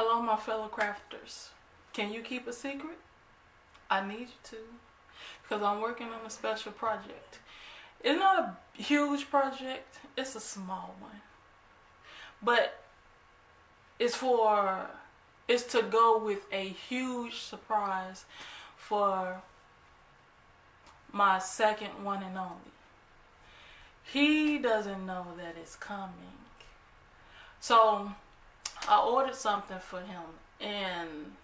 Hello, my fellow crafters. Can you keep a secret? I need you to, because I'm working on a special project. It's not a huge project, it's a small one. But it's to go with a huge surprise for my second one and only. He doesn't know that it's coming. So I ordered something for him, and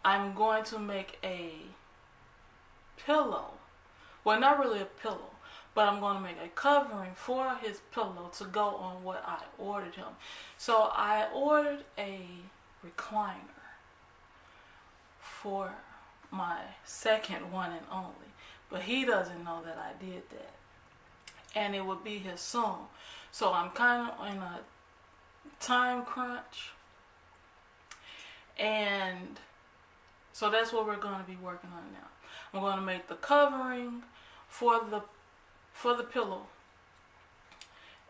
I'm going to make a pillow. Well, not really a pillow, but I'm going to make a covering for his pillow to go on what I ordered him. So I ordered a recliner for my second one and only, but he doesn't know that I did that, and it would be his soon. So I'm kind of in a time crunch, and so that's what we're going to be working on now. I'm going to make the covering for the pillow,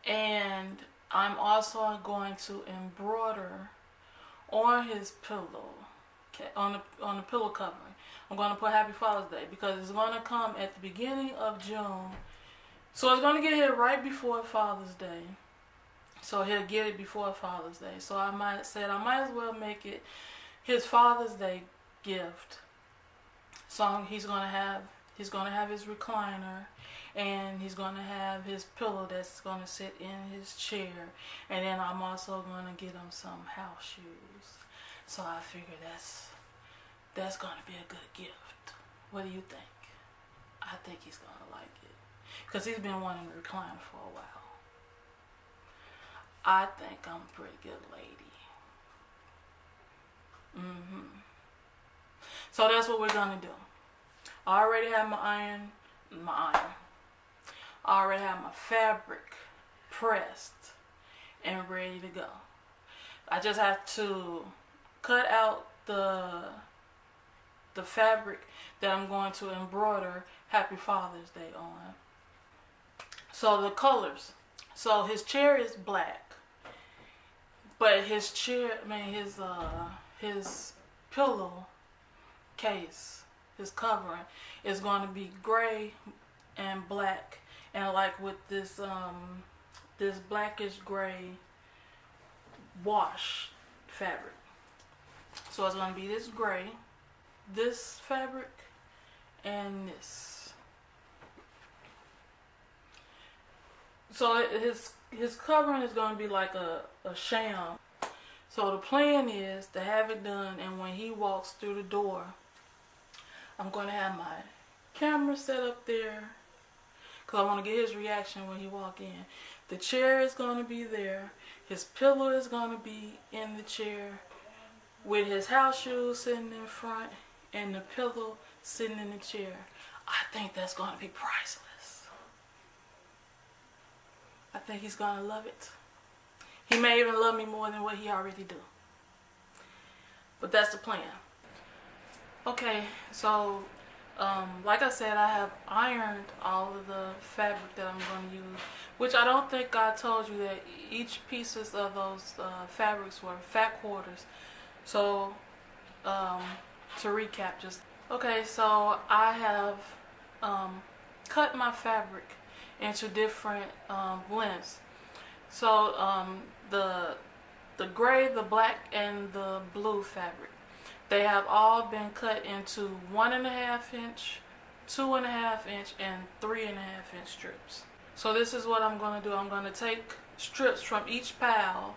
and I'm also going to embroider on his pillow, on the pillow covering. I'm going to put Happy Father's Day because it's going to come at the beginning of June, so it's going to get here right before Father's Day. So he'll get it before Father's Day. So I might as well make it his Father's Day gift. So he's gonna have his recliner, and he's gonna have his pillow that's gonna sit in his chair, and then I'm also gonna get him some house shoes. So I figure that's gonna be a good gift. What do you think? I think he's gonna like it because he's been wanting a recliner for a while. I think I'm a pretty good lady. So that's what we're gonna do. I already have my iron. I already have my fabric pressed and ready to go. I just have to cut out the fabric that I'm going to embroider Happy Father's Day on. So the colors. So his chair is black. But his pillow case, his covering, is going to be gray and black, and like with this blackish gray wash fabric. So it's going to be this gray, this fabric, and this. So his covering is going to be like a sham. So the plan is to have it done, and when he walks through the door, I'm going to have my camera set up there because I want to get his reaction when he walk in. The chair is going to be there. His pillow is going to be in the chair with his house shoes sitting in front and the pillow sitting in the chair. I think that's going to be priceless. I think he's going to love it. He may even love me more than what he already do. But that's the plan. Okay, so like I said, I have ironed all of the fabric that I'm going to use, which I don't think I told you that each pieces of those fabrics were fat quarters. So to recap, okay, so I have cut my fabric into different lengths. So the gray, the black, and the blue fabric, they have all been cut into 1.5 inch, 2.5 inch, and 3.5 inch strips. So this is what I'm going to do. I'm going to take strips from each pile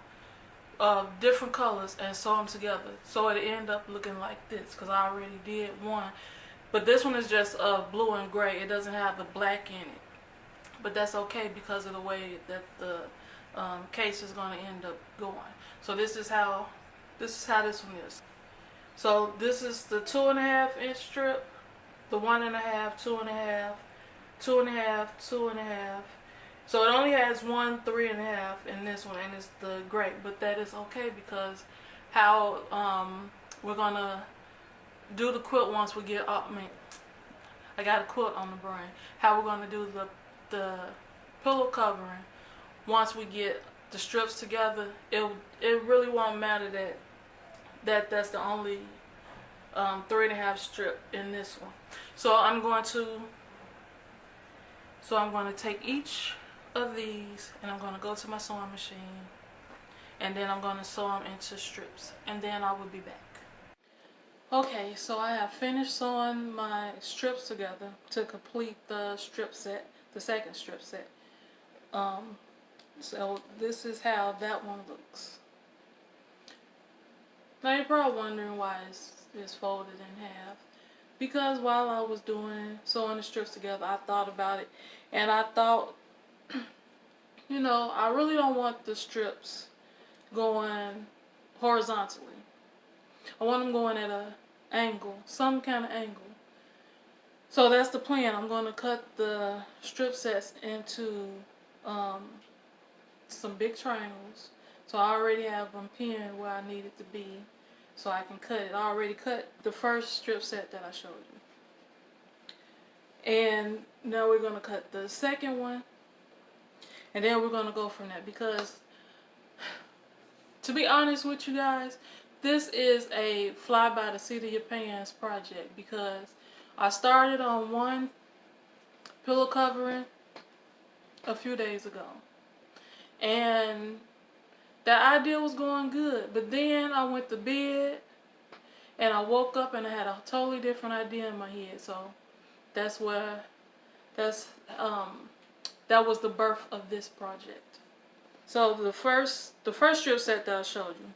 of different colors and sew them together so it'll end up looking like this, because I already did one. But this one is just blue and gray. It doesn't have the black in it. But that's okay because of the way that the case is going to end up going. So this is how this one is. So this is the 2.5 inch strip, the 1.5, 2.5, 2.5, 2.5. So it only has 1 3.5 in this one, and it's the gray. But that is okay because how we're gonna do the quilt once we get up. I got a quilt on the brain. How we're gonna do the pillow covering once we get the strips together. It really won't matter that that's the only 3.5 strip in this one. So I'm going to take each of these and I'm going to go to my sewing machine, and then I'm going to sew them into strips, and then I will be back. Okay, so I have finished sewing my strips together to complete the strip set, the second strip set. So this is how that one looks. Now you're probably wondering why it's folded in half. Because while I was sewing the strips together, I thought about it, and I thought, you know, I really don't want the strips going horizontally. I want them going at a angle, some kind of angle. So that's the plan. I'm going to cut the strip sets into some big triangles. So I already have them pinned where I need it to be, so I can cut it. I already cut the first strip set that I showed you. And now we're going to cut the second one, and then we're going to go from that, because to be honest with you guys, this is a fly by the seat of your pants project, because I started on one pillow covering a few days ago, and the idea was going good, but then I went to bed and I woke up and I had a totally different idea in my head. So that was the birth of this project. So the first strip set that I showed you,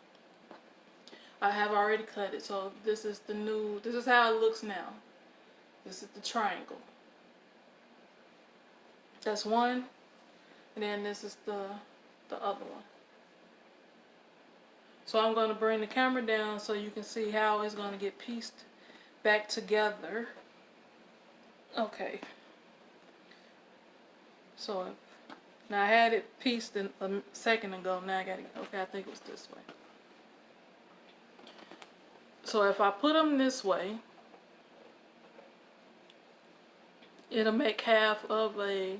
I have already cut it. So this is how it looks now. This is the triangle. That's one, and then this is the other one. So I'm going to bring the camera down so you can see how it's going to get pieced back together. Okay. So now I had it pieced a second ago. Now I got it. Okay, I think it was this way. So if I put them this way, it'll make half of a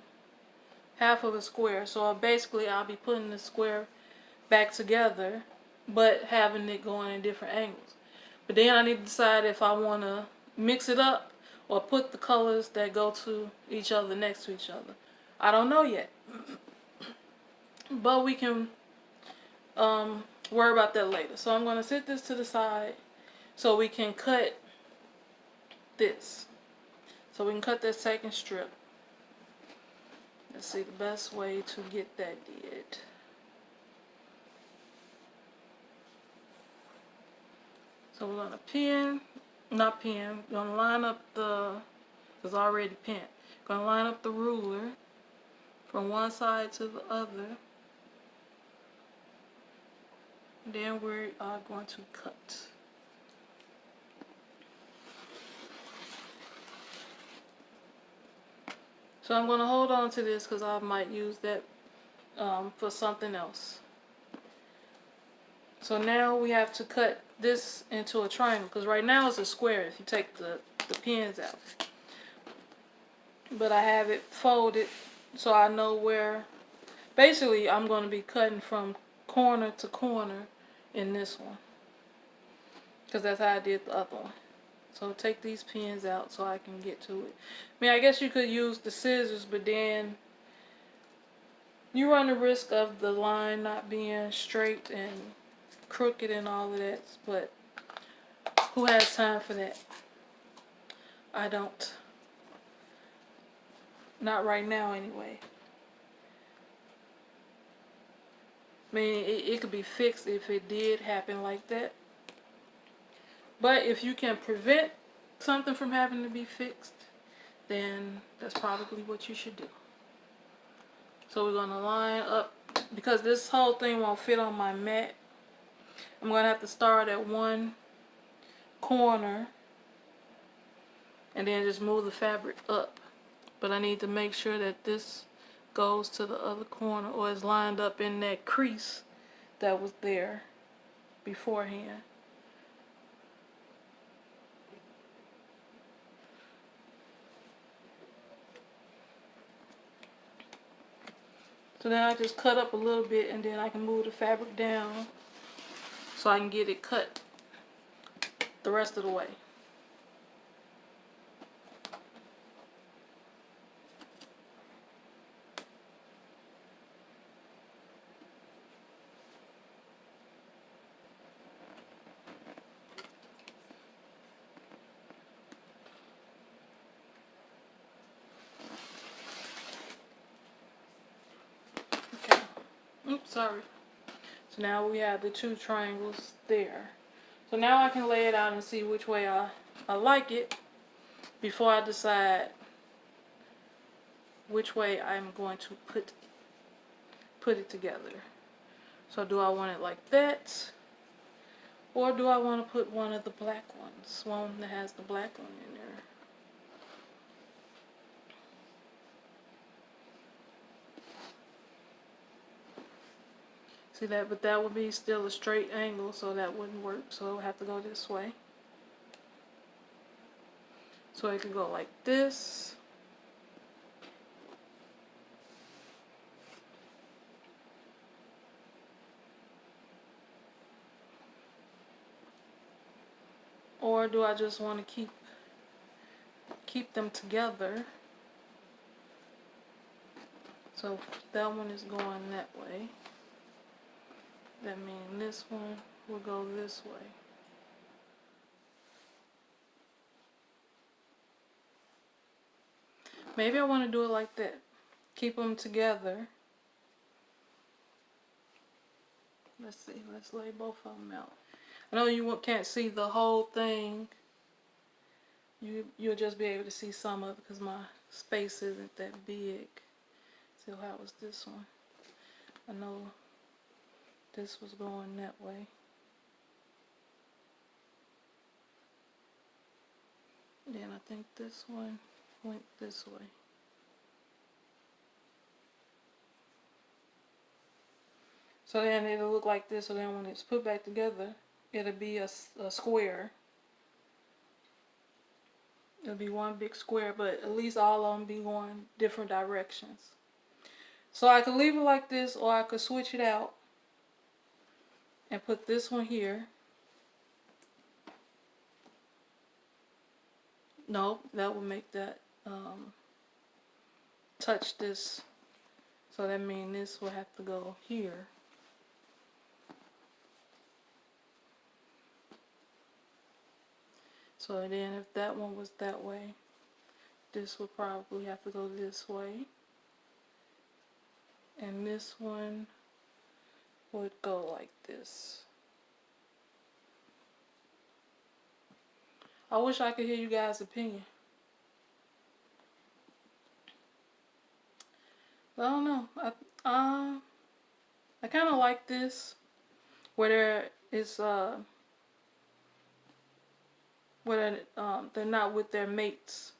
square. So basically I'll be putting the square back together, but having it going in different angles. But then I need to decide if I want to mix it up or put the colors that go to each other next to each other. I don't know yet. But we can worry about that later. So I'm going to set this to the side so we can cut this. So we can cut that second strip. Let's see the best way to get that did. So we're going to we're going to line up it's already pinned. Going to line up the ruler from one side to the other. Then we are going to cut. So I'm going to hold on to this because I might use that for something else. So now we have to cut this into a triangle, because right now it's a square if you take the pins out. But I have it folded so I know where. Basically I'm going to be cutting from corner to corner in this one, because that's how I did the other one. So take these pins out so I can get to it. I mean, I guess you could use the scissors, but then you run the risk of the line not being straight and crooked and all of that, but who has time for that? I don't. Not right now anyway. I mean, it could be fixed if it did happen like that. But if you can prevent something from having to be fixed, then that's probably what you should do. So we're going to line up, because this whole thing won't fit on my mat. I'm going to have to start at one corner and then just move the fabric up. But I need to make sure that this goes to the other corner, or is lined up in that crease that was there beforehand. So then I just cut up a little bit, and then I can move the fabric down so I can get it cut the rest of the way. Okay. Oops, sorry. So now we have the 2 triangles there. So now I can lay it out and see which way I like it before I decide which way I'm going to put it together. So do I want it like that? Or do I want to put one of the black ones? One that has the black one in there. See that? But that would be still a straight angle, so that wouldn't work. So it would have to go this way. So it could go like this. Or do I just want to keep them together? So that one is going that way. That means this one will go this way. Maybe I want to do it like that. Keep them together. Let's see. Let's lay both of them out. I know you can't see the whole thing. You'll just be able to see some of it because my space isn't that big. So how was this one? I know this was going that way. Then I think this one went this way. So then it'll look like this. So then when it's put back together, it'll be a square. It'll be one big square, but at least all of them be going different directions. So I could leave it like this, or I could switch it out and put this one here. No, that would make that touch this. So that means this will have to go here. So then if that one was that way, this would probably have to go this way. And this one would go like this. I wish I could hear you guys' opinion. But I don't know. I kind of like this, where there is where they're not with their mates.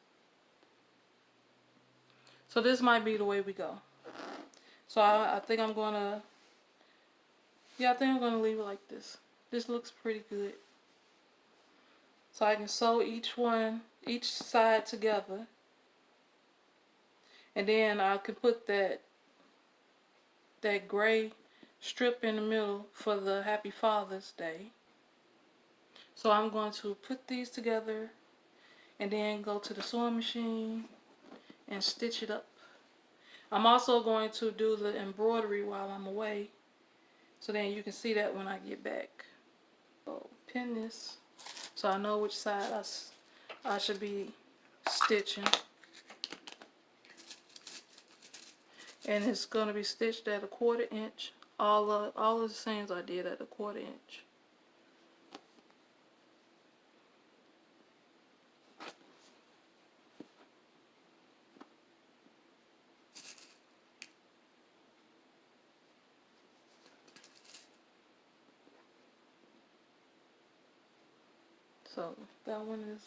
So this might be the way we go. So I think I'm gonna, I think I'm gonna leave it like this. This looks pretty good. So I can sew each side together. And then I could put that gray strip in the middle for the Happy Father's Day. So I'm going to put these together and then go to the sewing machine and stitch it up. I'm also going to do the embroidery while I'm away, so then you can see that when I get back. So pin this so I know which side I should be stitching. And it's going to be stitched at 1/4 inch. All of the seams I did at 1/4 inch. So that one is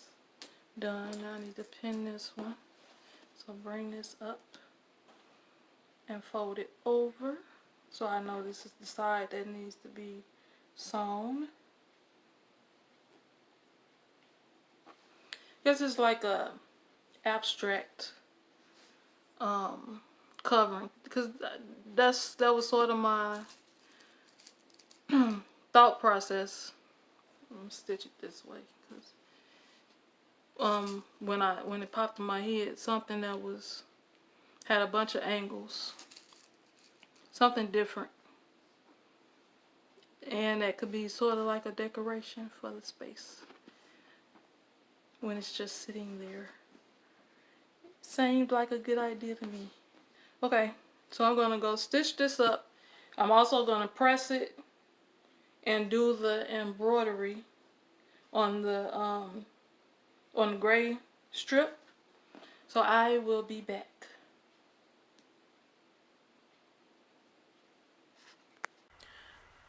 done. Now I need to pin this one. So bring this up and fold it over. So I know this is the side that needs to be sewn. This is like a abstract covering, because that was sort of my thought process. I'm gonna stitch it this way When it popped in my head, something that had a bunch of angles, something different, and that could be sort of like a decoration for the space when it's just sitting there. Seemed like a good idea to me. Okay, so I'm gonna go stitch this up. I'm also gonna press it and do the embroidery on the gray strip. So I will be back.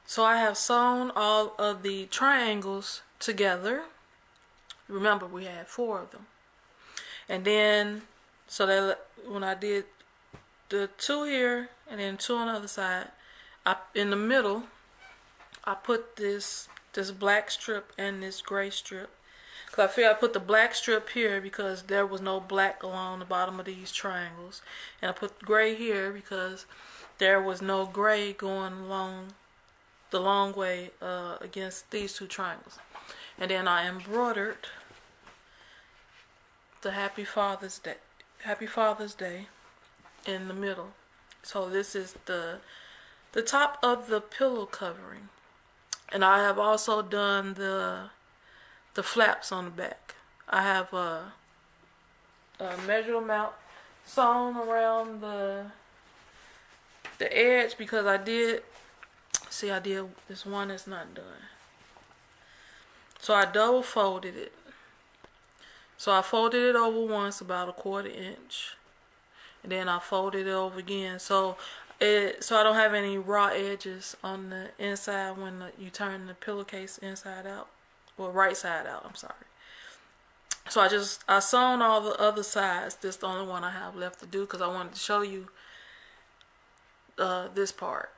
So I have sewn all of the triangles together. Remember, we had 4 of them. And then, so that when I did the 2 here and then 2 on the other side, in the middle, I put this black strip and this gray strip. Because I figured I put the black strip here because there was no black along the bottom of these triangles. And I put gray here because there was no gray going along the long way against these 2 triangles. And then I embroidered the Happy Father's Day in the middle. So this is the top of the pillow covering. And I have also done the flaps on the back. I have a measurement sewn around the edge because I did this one that's not done. So I double folded it. So I folded it over once, about a 1/4 inch, and then I folded it over again. So I don't have any raw edges on the inside when you turn the pillowcase inside out, or right side out. I'm sorry. So I sewn all the other sides. This is the only one I have left to do because I wanted to show you this part.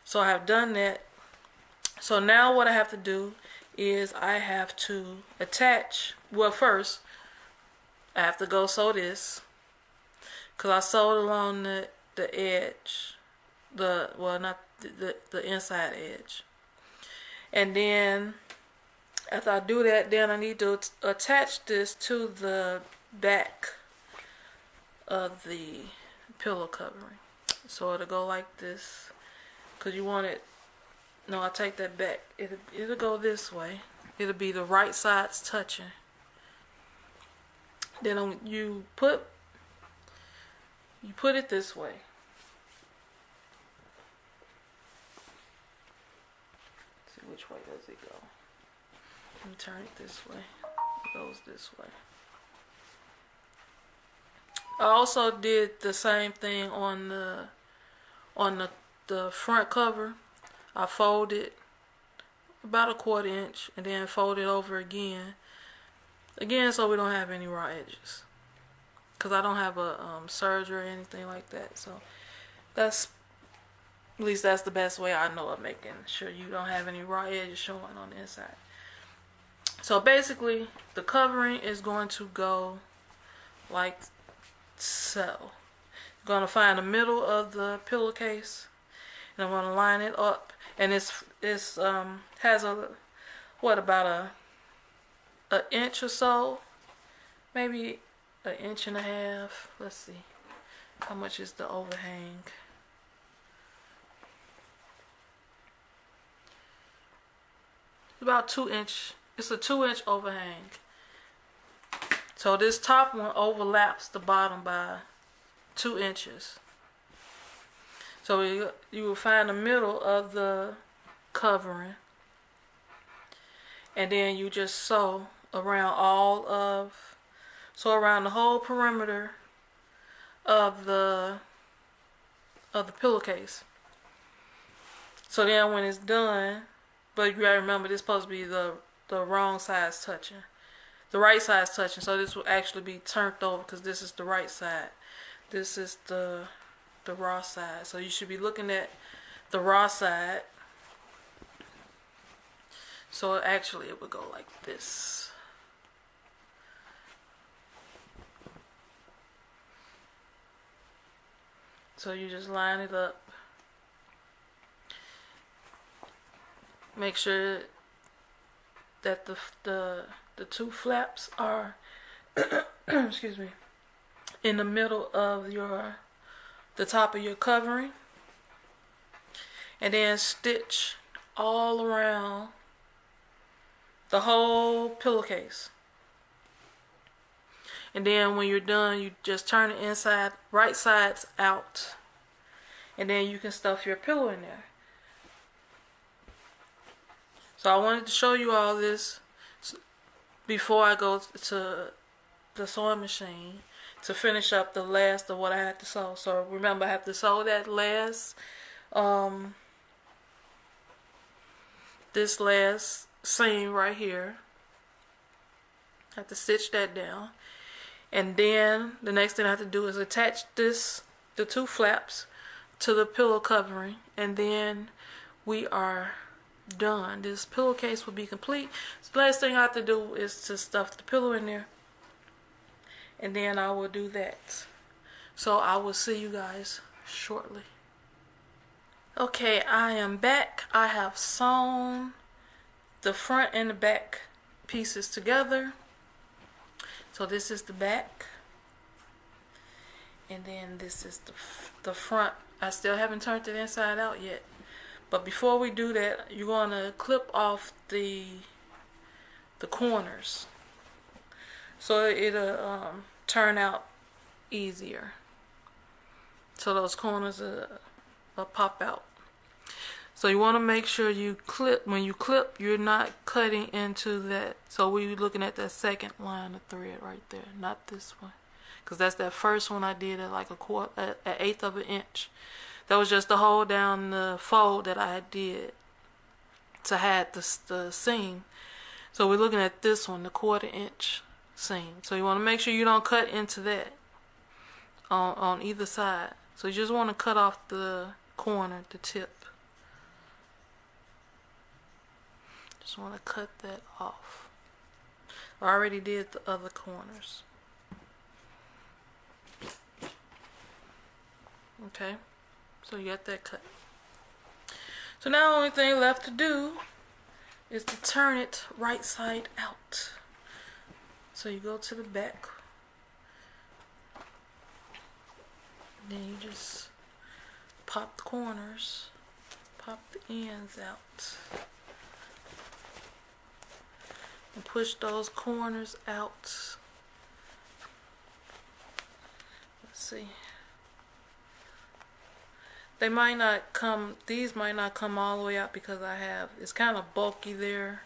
So I have done that. So now what I have to do is I have to attach. Well, first I have to go sew this because I sewed along the edge, not the inside edge. And then after I do that, then I need to attach this to the back of the pillow covering. So it'll go like this. Because you want it, no, I take that back. It'll go this way. It'll be the right sides touching. Then you put it this way. Let's see, which way does it go? Let me turn it this way. It goes this way. I also did the same thing on the front cover. I folded about a 1/4 inch and then fold it over again so we don't have any raw edges, because I don't have a serge or anything like that. So at least that's the best way I know of making sure you don't have any raw edges showing on the inside. So basically the covering is going to go like so. I'm going to find the middle of the pillowcase and I'm going to line it up, and it has about an inch or so, maybe an inch and a half. Let's see, how much is the overhang? About 2 inch. It's a 2-inch overhang. So this top one overlaps the bottom by 2 inches. So you will find the middle of the covering, and then you just sew around around the whole perimeter of the pillowcase. So then when it's done, but you gotta remember this is supposed to be the wrong sides touching, the right side's touching. So this will actually be turned over because this is the right side. This is the raw side. So you should be looking at the raw side. So actually it would go like this. So you just line it up. Make sure that the two flaps are excuse me, in the middle of the top of your covering, and then stitch all around the whole pillowcase. And then when you're done, you just turn it inside, right sides out, and then you can stuff your pillow in there. So I wanted to show you all this before I go to the sewing machine to finish up the last of what I had to sew. So remember, I have to sew that last this last seam right here. I have to stitch that down, and then the next thing I have to do is attach the two flaps to the pillow covering, and then we are done. This pillowcase will be complete. So the last thing I have to do is to stuff the pillow in there, and then I will do that. So I will see you guys shortly. Okay, I am back. I have sewn the front and the back pieces together. So this is the back, and then this is the front. I still haven't turned it inside out yet. But before we do that, you're going to clip off the corners, so it'll turn out easier. So those corners will pop out. So you want to make sure you clip. When you clip, you're not cutting into that. So we're looking at that second line of thread right there, not this one, because that's that first one I did at like an eighth of an inch. That was just to hold down the fold that I did to hide the seam. So we're looking at this one, the 1/4 inch seam. So you want to make sure you don't cut into that on either side. So you just want to cut off the corner, the tip. Just want to cut that off. I already did the other corners. Okay. So you got that cut. So now the only thing left to do is to turn it right side out. So you go to the back. Then you just pop the corners, pop the ends out, and push those corners out. Let's see. They might not come, these might not come all the way out because it's kind of bulky there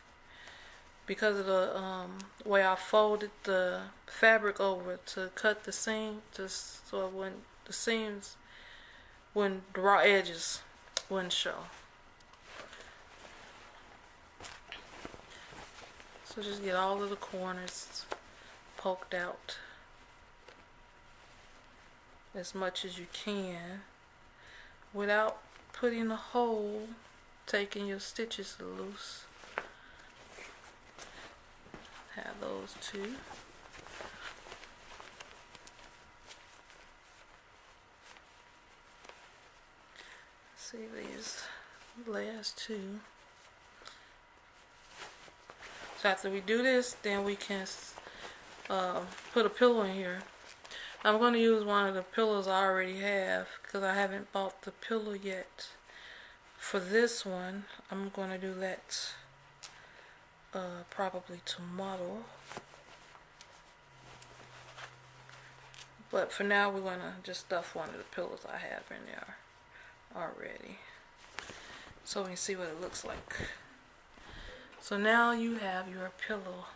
because of the way I folded the fabric over to cut the seam, just so when the seams, when the raw edges wouldn't show. So just get all of the corners poked out as much as you can, without putting a hole, taking your stitches loose. Have those two. See these last two. So after we do this, then we can put a pillow in here. I'm going to use one of the pillows I already have because I haven't bought the pillow yet. For this one, I'm going to do that probably tomorrow. But for now, we're going to just stuff one of the pillows I have in there already, so we can see what it looks like. So now you have your pillow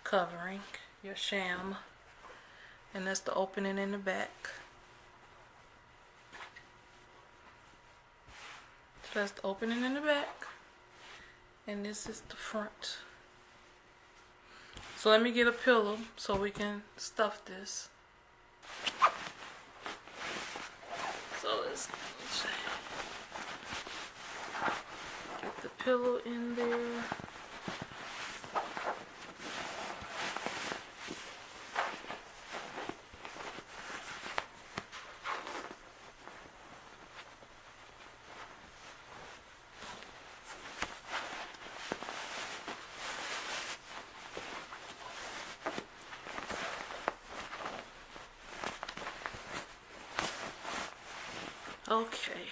covering, your sham. And that's the opening in the back. So that's the opening in the back. And this is the front. So let me get a pillow so we can stuff this. So let's get the pillow in there. Okay.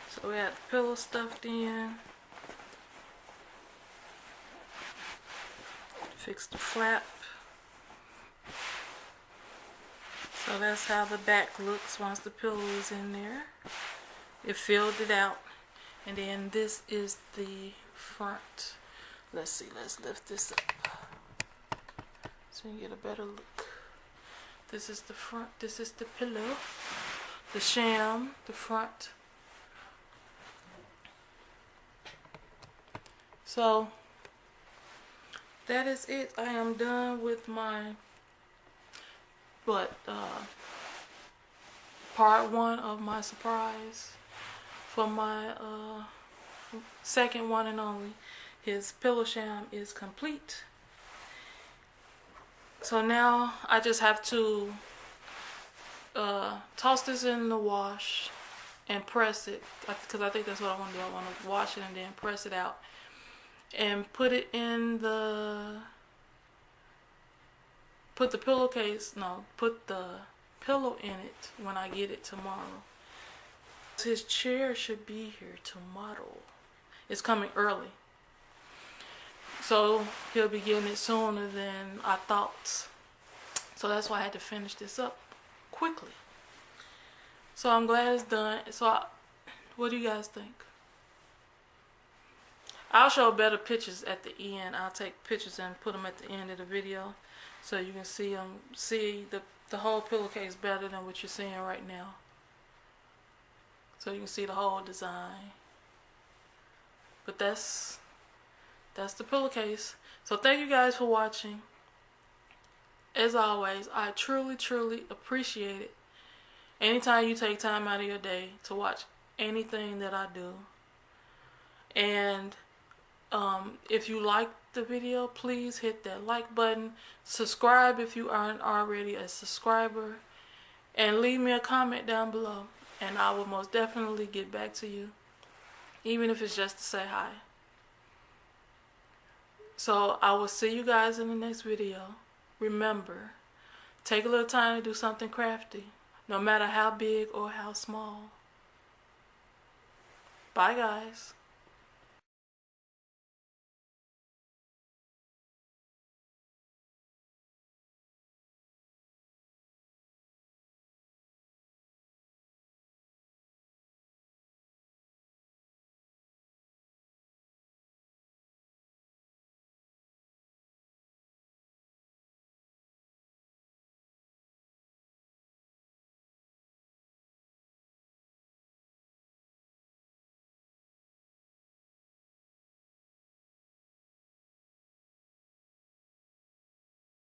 So we had the pillow stuffed in. Fix the flap. So that's how the back looks once the pillow is in there. It filled it out. And then this is the front. Let's see, let's lift this up so you can get a better look. This is the front, this is the pillow. The Sham, the front. So that is it. I am done with my part one of my surprise for my second one and only. His pillow sham is complete. So now I just have to toss this in the wash and press it, because I think that's what I want to do. I want to wash it and then press it out and put it in the put the pillow in it when I get it tomorrow. His chair should be here tomorrow. It's coming early, so he'll be getting it sooner than I thought. So that's why I had to finish this up quickly. So I'm glad it's done. What do you guys think? I'll show better pictures at the end. I'll take pictures and put them at the end of the video so you can see the whole pillowcase better than what you're seeing right now. So you can see the whole design. But that's the pillowcase. So thank you guys for watching. As always, I truly, truly appreciate it. Anytime you take time out of your day to watch anything that I do. And if you like the video, please hit that like button. Subscribe if you aren't already a subscriber. And leave me a comment down below. And I will most definitely get back to you. Even if it's just to say hi. So I will see you guys in the next video. Remember, take a little time to do something crafty. No matter how big or how small. Bye guys.